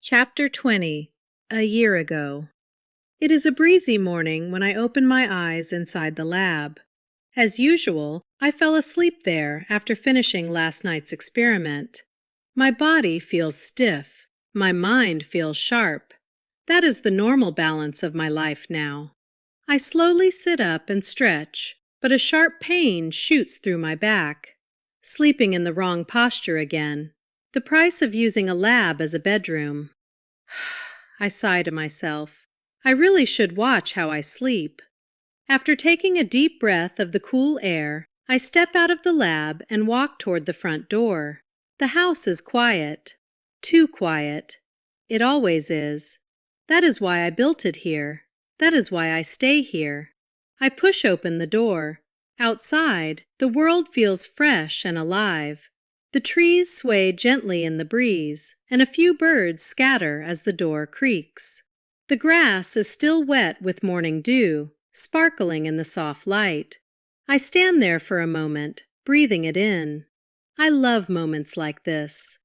Chapter 20. A Year Ago. It is a breezy morning when I open my eyes inside the lab. As usual, I fell asleep there after finishing last night's experiment. My body feels stiff. My mind feels sharp. That is the normal balance of my life now. I slowly sit up and stretch, but a sharp pain shoots through my back. Sleeping in the wrong posture again. The price of using a lab as a bedroom. I sigh to myself. I really should watch how I sleep. After taking a deep breath of the cool air, I step out of the lab and walk toward the front door. The house is quiet. Too quiet. It always is. That is why I built it here. That is why I stay here. I push open the door. Outside, the world feels fresh and alive. The trees sway gently in the breeze, and a few birds scatter as the door creaks. The grass is still wet with morning dew, sparkling in the soft light. I stand there for a moment, breathing it in. I love moments like this.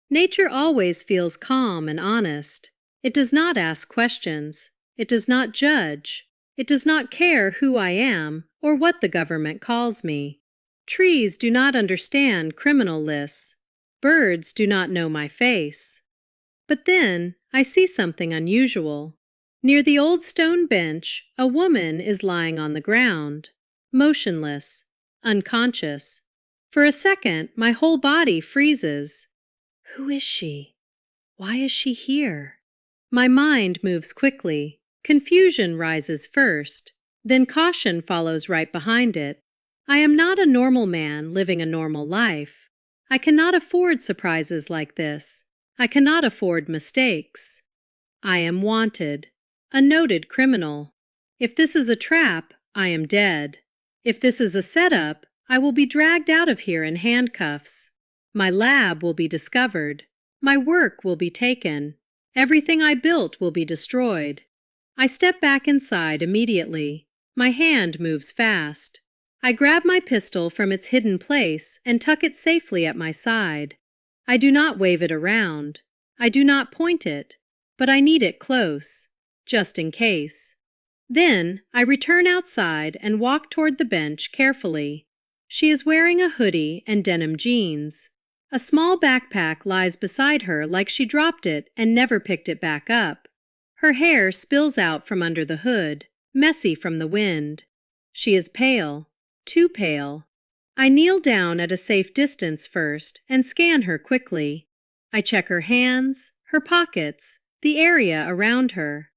Nature always feels calm and honest. It does not ask questions. It does not judge. It does not care who I am or what the government calls me. Trees do not understand criminal lists. Birds do not know my face. But then I see something unusual. Near the old stone bench, a woman is lying on the ground, motionless, unconscious. For a second, my whole body freezes. Who is she? Why is she here? My mind moves quickly. Confusion rises first, then caution follows right behind it. I am not a normal man living a normal life. I cannot afford surprises like this. I cannot afford mistakes. I am wanted, a noted criminal. If this is a trap, I am dead. If this is a setup, I will be dragged out of here in handcuffs. My lab will be discovered. My work will be taken. Everything I built will be destroyed. I step back inside immediately. My hand moves fast. I grab my pistol from its hidden place and tuck it safely at my side. I do not wave it around. I do not point it, but I need it close, just in case. Then I return outside and walk toward the bench carefully. She is wearing a hoodie and denim jeans. A small backpack lies beside her like she dropped it and never picked it back up. Her hair spills out from under the hood, messy from the wind. She is pale. Too pale. I kneel down at a safe distance first and scan her quickly. I check her hands, her pockets, the area around her.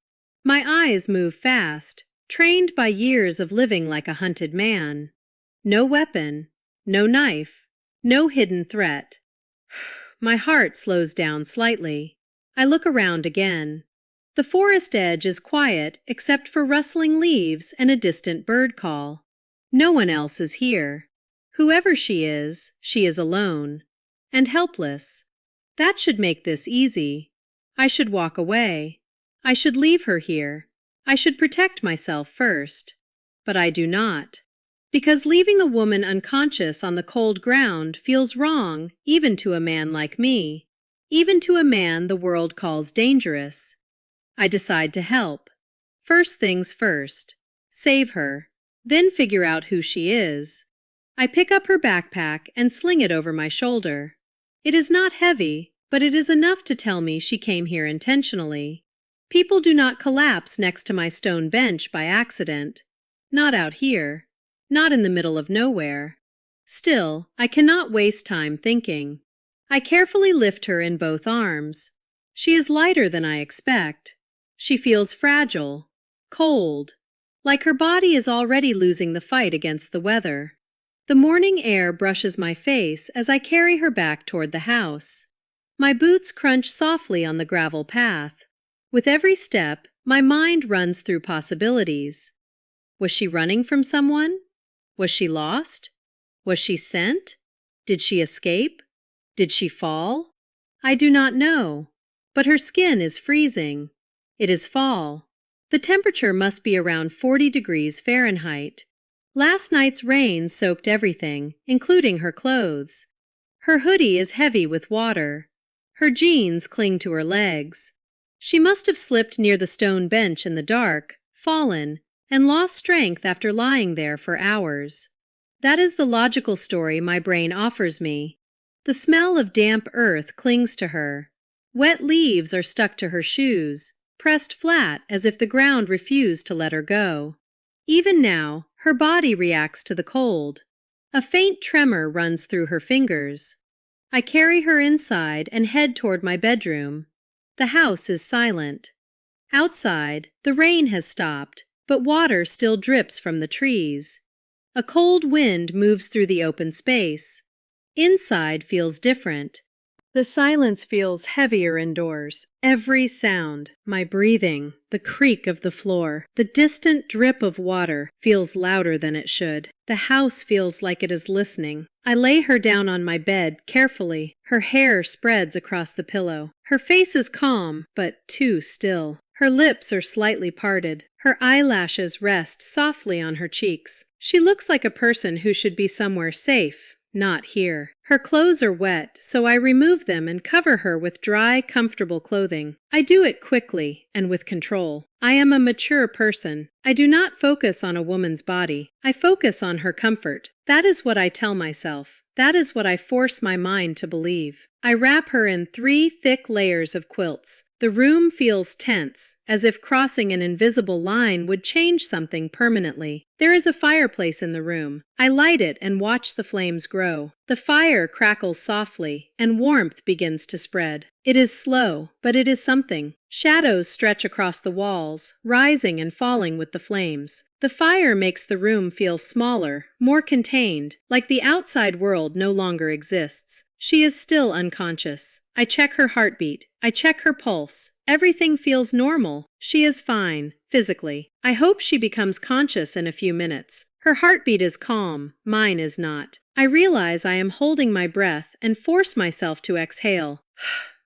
My eyes move fast, trained by years of living like a hunted man. No weapon, no knife, no hidden threat. My heart slows down slightly. I look around again. The forest edge is quiet except for rustling leaves and a distant bird call. No one else is here. Whoever she is alone. And helpless. That should make this easy. I should walk away. I should leave her here. I should protect myself first. But I do not. Because leaving a woman unconscious on the cold ground feels wrong even to a man like me. Even to a man the world calls dangerous. I decide to help. First things first. Save her. Then figure out who she is. I pick up her backpack and sling it over my shoulder. It is not heavy, but it is enough to tell me she came here intentionally. People do not collapse next to my stone bench by accident. Not out here. Not in the middle of nowhere. Still, I cannot waste time thinking. I carefully lift her in both arms. She is lighter than I expect. She feels fragile, cold. Like her body is already losing the fight against the weather. The morning air brushes my face as I carry her back toward the house. My boots crunch softly on the gravel path. With every step, my mind runs through possibilities. Was she running from someone? Was she lost? Was she sent? Did she escape? Did she fall? I do not know. But her skin is freezing. It is fall. The temperature must be around 40 degrees Fahrenheit. Last night's rain soaked everything, including her clothes. Her hoodie is heavy with water. Her jeans cling to her legs. She must have slipped near the stone bench in the dark, fallen, and lost strength after lying there for hours. That is the logical story my brain offers me. The smell of damp earth clings to her. Wet leaves are stuck to her shoes, pressed flat as if the ground refused to let her go. Even now, her body reacts to the cold. A faint tremor runs through her fingers. I carry her inside and head toward my bedroom. The house is silent. Outside, the rain has stopped, but water still drips from the trees. A cold wind moves through the open space. Inside feels different. The silence feels heavier indoors. Every sound, my breathing, the creak of the floor, the distant drip of water, feels louder than it should. The house feels like it is listening. I lay her down on my bed carefully. Her hair spreads across the pillow. Her face is calm, but too still. Her lips are slightly parted. Her eyelashes rest softly on her cheeks. She looks like a person who should be somewhere safe, not here. Her clothes are wet, so I remove them and cover her with dry, comfortable clothing. I do it quickly and with control. I am a mature person. I do not focus on a woman's body. I focus on her comfort. That is what I tell myself. That is what I force my mind to believe. I wrap her in 3 thick layers of quilts. The room feels tense, as if crossing an invisible line would change something permanently. There is a fireplace in the room. I light it and watch the flames grow. The fire crackles softly, and warmth begins to spread. It is slow, but it is something. Shadows stretch across the walls, rising and falling with the flames. The fire makes the room feel smaller, more contained, like the outside world no longer exists. She is still unconscious. I check her heartbeat. I check her pulse. Everything feels normal. She is fine, physically. I hope she becomes conscious in a few minutes. Her heartbeat is calm. Mine is not. I realize I am holding my breath and force myself to exhale.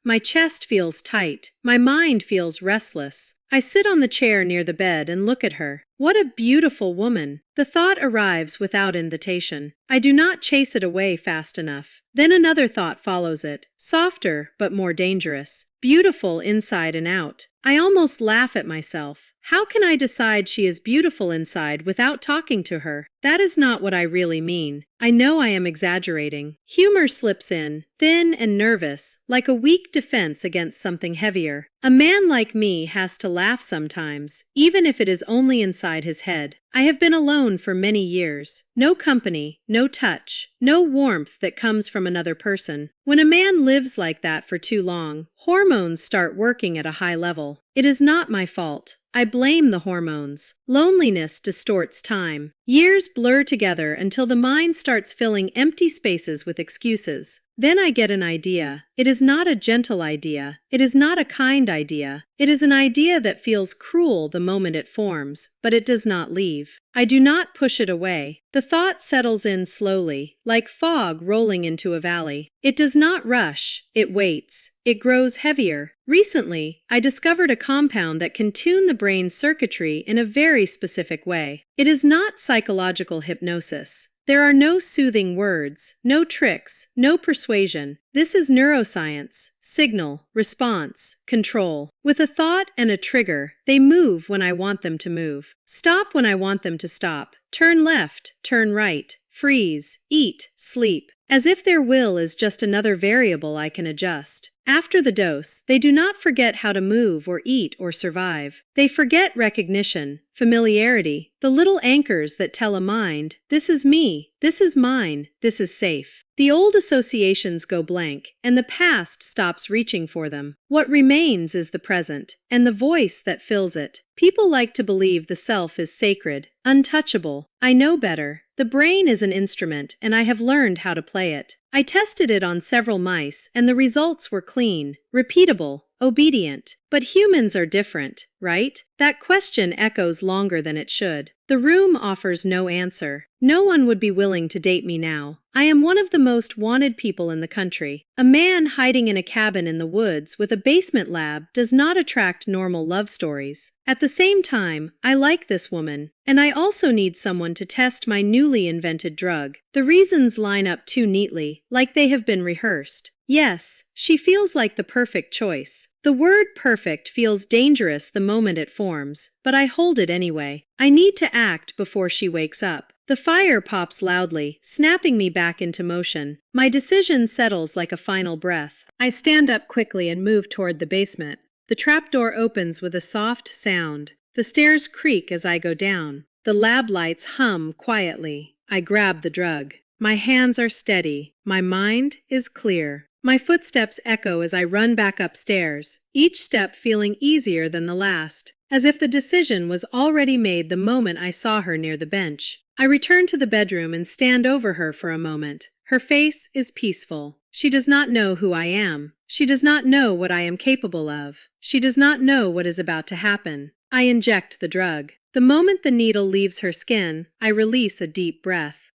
My chest feels tight. My mind feels restless. I sit on the chair near the bed and look at her. What a beautiful woman! The thought arrives without invitation. I do not chase it away fast enough. Then another thought follows it, softer but more dangerous. Beautiful inside and out. I almost laugh at myself. How can I decide she is beautiful inside without talking to her? That is not what I really mean. I know I am exaggerating. Humor slips in, thin and nervous, like a weak defense against something heavier. A man like me has to laugh sometimes, even if it is only inside his head. I have been alone for many years. No company, no touch, no warmth that comes from another person. When a man lives like that for too long, hormones start working at a high level. It is not my fault. I blame the hormones. Loneliness distorts time. Years blur together until the mind starts filling empty spaces with excuses. Then I get an idea. It is not a gentle idea. It is not a kind idea. It is an idea that feels cruel the moment it forms, but it does not leave. I do not push it away. The thought settles in slowly, like fog rolling into a valley. It does not rush. It waits. It grows heavier. Recently, I discovered a compound that can tune the brain's circuitry in a very specific way. It is not psychological hypnosis. There are no soothing words, no tricks, no persuasion. This is neuroscience, signal, response, control. With a thought and a trigger, they move when I want them to move. Stop when I want them to stop. Turn left, turn right, freeze, eat, sleep. As if their will is just another variable I can adjust. After the dose, they do not forget how to move or eat or survive. They forget recognition, familiarity, the little anchors that tell a mind, this is me, this is mine, this is safe. The old associations go blank, and the past stops reaching for them. What remains is the present, and the voice that fills it. People like to believe the self is sacred, untouchable. I know better. The brain is an instrument, and I have learned how to play it. I tested it on several mice, and the results were clean, repeatable, obedient. But humans are different, right? That question echoes longer than it should. The room offers no answer. No one would be willing to date me now. I am one of the most wanted people in the country. A man hiding in a cabin in the woods with a basement lab does not attract normal love stories. At the same time, I like this woman, and I also need someone to test my newly invented drug. The reasons line up too neatly, like they have been rehearsed. Yes, she feels like the perfect choice. The word perfect feels dangerous the moment it forms, but I hold it anyway. I need to act before she wakes up. The fire pops loudly, snapping me back into motion. My decision settles like a final breath. I stand up quickly and move toward the basement. The trapdoor opens with a soft sound. The stairs creak as I go down. The lab lights hum quietly. I grab the drug. My hands are steady. My mind is clear. My footsteps echo as I run back upstairs, each step feeling easier than the last, as if the decision was already made the moment I saw her near the bench. I return to the bedroom and stand over her for a moment. Her face is peaceful. She does not know who I am. She does not know what I am capable of. She does not know what is about to happen. I inject the drug. The moment the needle leaves her skin, I release a deep breath.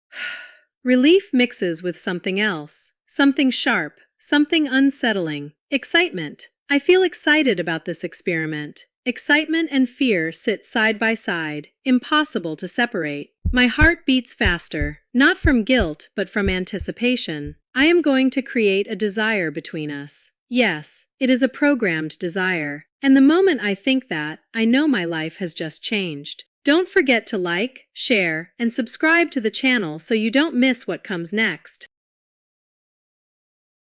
Relief mixes with something else. Something sharp. Something unsettling. Excitement. I feel excited about this experiment. Excitement and fear sit side by side, impossible to separate. My heart beats faster, not from guilt, but from anticipation. I am going to create a desire between us. Yes, it is a programmed desire. And the moment I think that, I know my life has just changed. Don't forget to like, share, and subscribe to the channel so you don't miss what comes next.